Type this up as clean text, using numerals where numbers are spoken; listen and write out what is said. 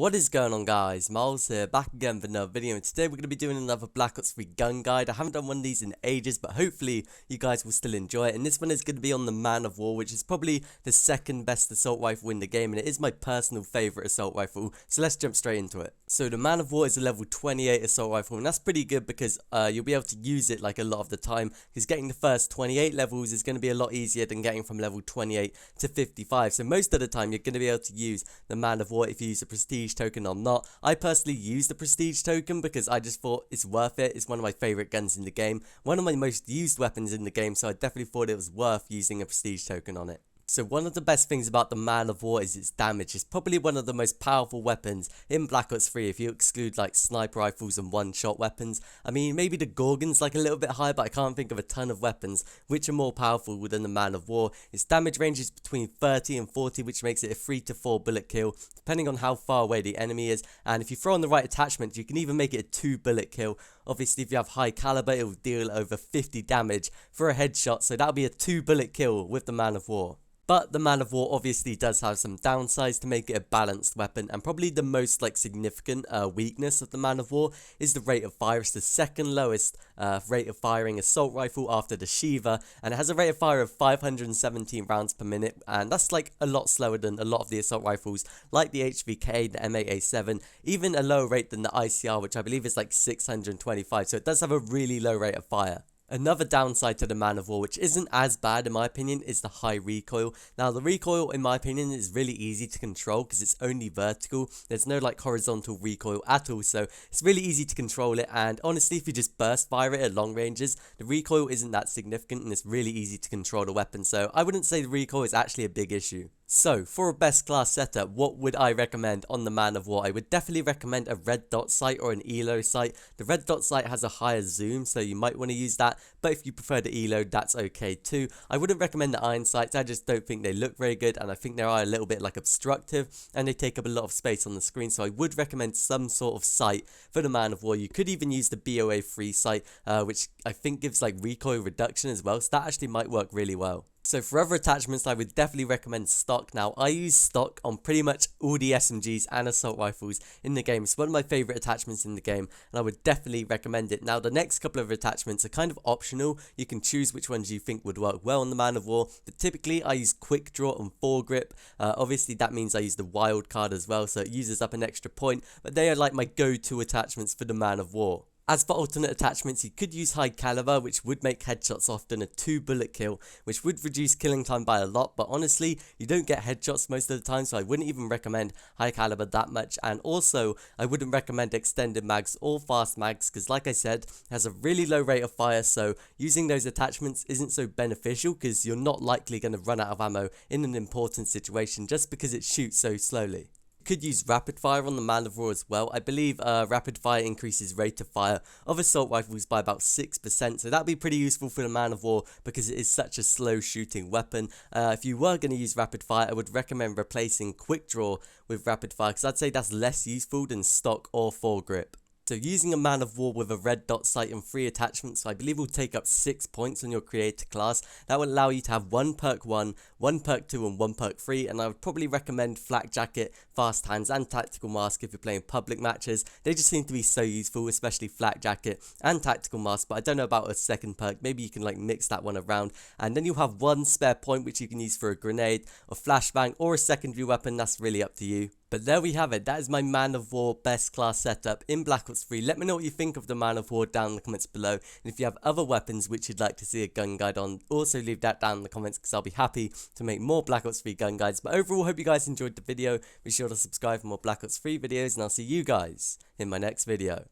What is going on, guys? Miles here, back again with another video, and today we're going to be doing another Black Ops 3 gun guide. I haven't done one of these in ages, but hopefully you guys will still enjoy it. And this one is going to be on the Manowar, which is probably the second best assault rifle in the game, and it is my personal favourite assault rifle, so let's jump straight into it. So the Manowar is a level 28 assault rifle, and that's pretty good because you'll be able to use it like a lot of the time, because getting the first 28 levels is going to be a lot easier than getting from level 28 to 55. So most of the time you're going to be able to use the Manowar if you use a prestige token or not. I personally use the prestige token because I just thought it's worth it. It's one of my favorite guns in the game, one of my most used weapons in the game, so I definitely thought it was worth using a prestige token on it. So one of the best things about the Manowar is its damage. It's probably one of the most powerful weapons in Black Ops 3 if you exclude like sniper rifles and one-shot weapons. I mean, maybe the Gorgon's like a little bit higher, but I can't think of a ton of weapons which are more powerful than the Manowar. Its damage range is between 30 and 40, which makes it a 3 to 4 bullet kill, depending on how far away the enemy is. And if you throw on the right attachment, you can even make it a 2 bullet kill. Obviously, if you have high caliber, it will deal over 50 damage for a headshot, so that'll be a 2 bullet kill with the Manowar. But the Manowar obviously does have some downsides to make it a balanced weapon, and probably the most significant weakness of the Manowar is the rate of fire. It's the second lowest rate of firing assault rifle after the Shiva, and it has a rate of fire of 517 rounds per minute, and that's like a lot slower than a lot of the assault rifles like the HVK, the M8A7, even a lower rate than the ICR, which I believe is like 625, so it does have a really low rate of fire. Another downside to the Manowar, which isn't as bad in my opinion, is the high recoil. Now the recoil in my opinion is really easy to control because it's only vertical. There's no like horizontal recoil at all, so it's really easy to control it, and honestly if you just burst fire it at long ranges, the recoil isn't that significant and it's really easy to control the weapon, so I wouldn't say the recoil is actually a big issue. So, for a best class setup, what would I recommend on the Manowar? I would definitely recommend a red dot sight or an ELO sight. The red dot sight has a higher zoom, so you might want to use that, but if you prefer the ELO, that's okay too. I wouldn't recommend the iron sights. I just don't think they look very good, and I think they are a little bit like obstructive, and they take up a lot of space on the screen, so I would recommend some sort of sight for the Manowar. You could even use the BOA3 sight, which I think gives like recoil reduction as well, so that actually might work really well. So for other attachments, I would definitely recommend stock. Now, I use stock on pretty much all the SMGs and assault rifles in the game. It's one of my favorite attachments in the game, and I would definitely recommend it. Now, the next couple of attachments are kind of optional. You can choose which ones you think would work well on the Manowar, but typically I use quick draw and foregrip. Obviously, that means I use the wild card as well, so it uses up an extra point, but they are like my go-to attachments for the Manowar. As for alternate attachments, you could use high caliber, which would make headshots often a 2 bullet kill, which would reduce killing time by a lot, but honestly, you don't get headshots most of the time, so I wouldn't even recommend high caliber that much. And also, I wouldn't recommend extended mags or fast mags, because like I said, it has a really low rate of fire, so using those attachments isn't so beneficial, because you're not likely going to run out of ammo in an important situation just because it shoots so slowly. Could use rapid fire on the Manowar as well. I believe rapid fire increases rate of fire of assault rifles by about 6%, so that'd be pretty useful for the Manowar because it is such a slow shooting weapon. If you were going to use rapid fire, I would recommend replacing quick draw with rapid fire because I'd say that's less useful than stock or foregrip. So using a Manowar with a red dot sight and 3 attachments, I believe will take up 6 points on your creator class. That will allow you to have 1 perk 1, 1 perk 2 and 1 perk 3, and I would probably recommend flak jacket, fast hands and tactical mask if you're playing public matches. They just seem to be so useful, especially flak jacket and tactical mask, but I don't know about a second perk. Maybe you can like mix that one around, and then you'll have 1 spare point which you can use for a grenade, a flashbang or a secondary weapon. That's really up to you. But there we have it, that is my Manowar best class setup in Black Ops 3. Let me know what you think of the Manowar down in the comments below, and if you have other weapons which you'd like to see a gun guide on, also leave that down in the comments because I'll be happy to make more Black Ops 3 gun guides. But overall, hope you guys enjoyed the video. Be sure to subscribe for more Black Ops 3 videos, and I'll see you guys in my next video.